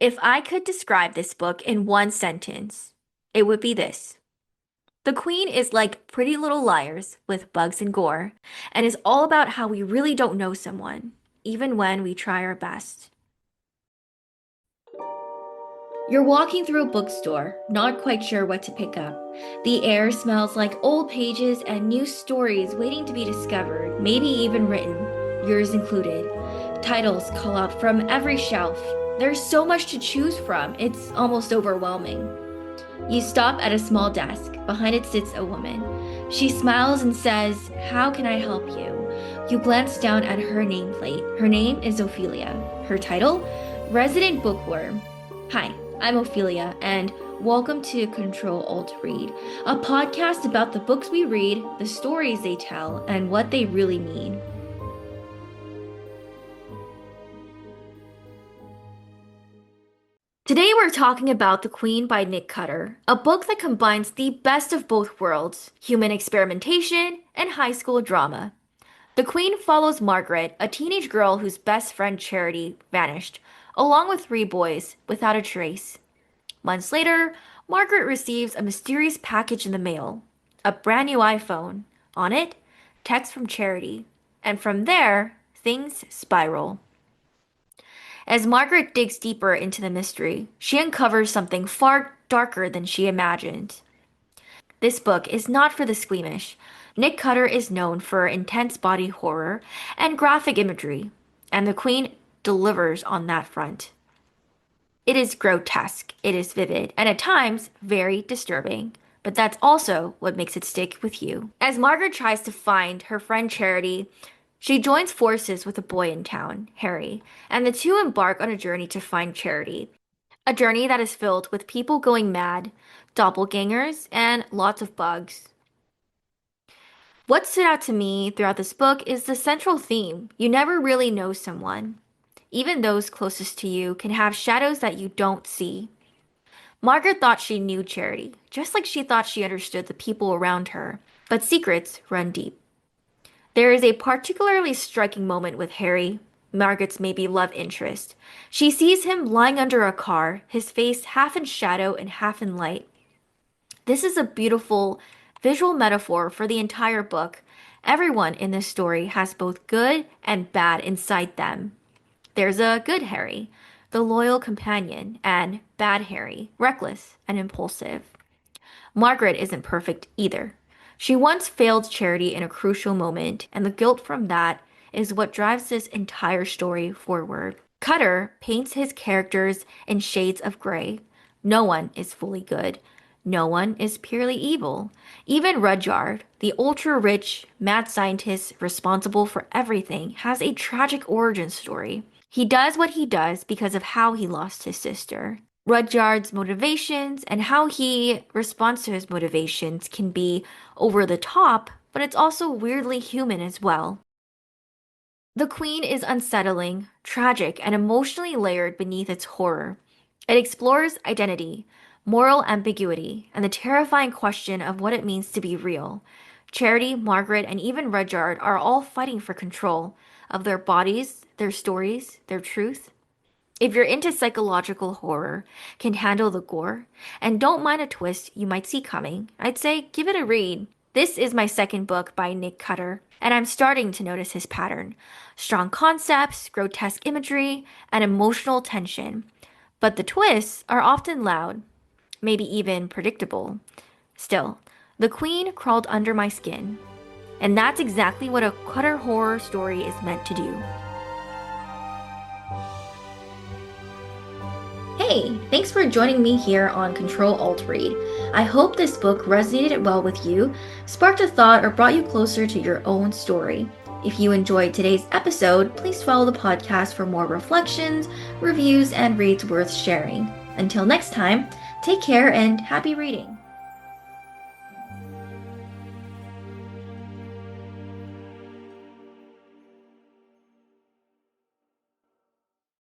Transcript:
If I could describe this book in one sentence, it would be this. The Queen is like Pretty Little Liars with bugs and gore, and is all about how we really don't know someone, even when we try our best. You're walking through a bookstore, not quite sure what to pick up. The air smells like old pages and new stories waiting to be discovered, maybe even written, yours included. Titles call out from every shelf. There's so much to choose from, it's almost overwhelming. You stop at a small desk. Behind it sits a woman. She smiles and says, "How can I help you?" You glance down at her nameplate. Her name is Ophelia. Her title? Resident Bookworm. Hi, I'm Ophelia, and welcome to Control Alt Read, a podcast about the books we read, the stories they tell, and what they really mean. Today we're talking about The Queen by Nick Cutter, a book that combines the best of both worlds, human experimentation and high school drama. The Queen follows Margaret, a teenage girl whose best friend Charity vanished, along with three boys, without a trace. Months later, Margaret receives a mysterious package in the mail, a brand new iPhone. On it, text from Charity. And from there, things spiral. As Margaret digs deeper into the mystery, she uncovers something far darker than she imagined. This book is not for the squeamish. Nick Cutter is known for intense body horror and graphic imagery, and The Queen delivers on that front. It is grotesque, it is vivid, and at times very disturbing, but that's also what makes it stick with you. As Margaret tries to find her friend Charity, she joins forces with a boy in town, Harry, and the two embark on a journey to find Charity. A journey that is filled with people going mad, doppelgangers, and lots of bugs. What stood out to me throughout this book is the central theme. You never really know someone. Even those closest to you can have shadows that you don't see. Margaret thought she knew Charity, just like she thought she understood the people around her, but secrets run deep. There is a particularly striking moment with Harry, Margaret's maybe love interest. She sees him lying under a car, his face half in shadow and half in light. This is a beautiful visual metaphor for the entire book. Everyone in this story has both good and bad inside them. There's a good Harry, the loyal companion, and bad Harry, reckless and impulsive. Margaret isn't perfect either. She once failed Charity in a crucial moment, and the guilt from that is what drives this entire story forward. Cutter paints his characters in shades of gray. No one is fully good. No one is purely evil. Even Rudyard, the ultra-rich, mad scientist responsible for everything, has a tragic origin story. He does what he does because of how he lost his sister. Rudyard's motivations and how he responds to his motivations can be over the top, but it's also weirdly human as well. The Queen is unsettling, tragic, and emotionally layered beneath its horror. It explores identity, moral ambiguity, and the terrifying question of what it means to be real. Charity, Margaret, and even Rudyard are all fighting for control of their bodies, their stories, their truth. If you're into psychological horror, can handle the gore, and don't mind a twist you might see coming, I'd say give it a read. This is my second book by Nick Cutter, and I'm starting to notice his pattern. Strong concepts, grotesque imagery, and emotional tension. But the twists are often loud, maybe even predictable. Still, the Queen crawled under my skin. And that's exactly what a Cutter horror story is meant to do. Hey, thanks for joining me here on Control Alt Read. I hope this book resonated well with you, sparked a thought, or brought you closer to your own story. If you enjoyed today's episode, please follow the podcast for more reflections, reviews, and reads worth sharing. Until next time, take care and happy reading.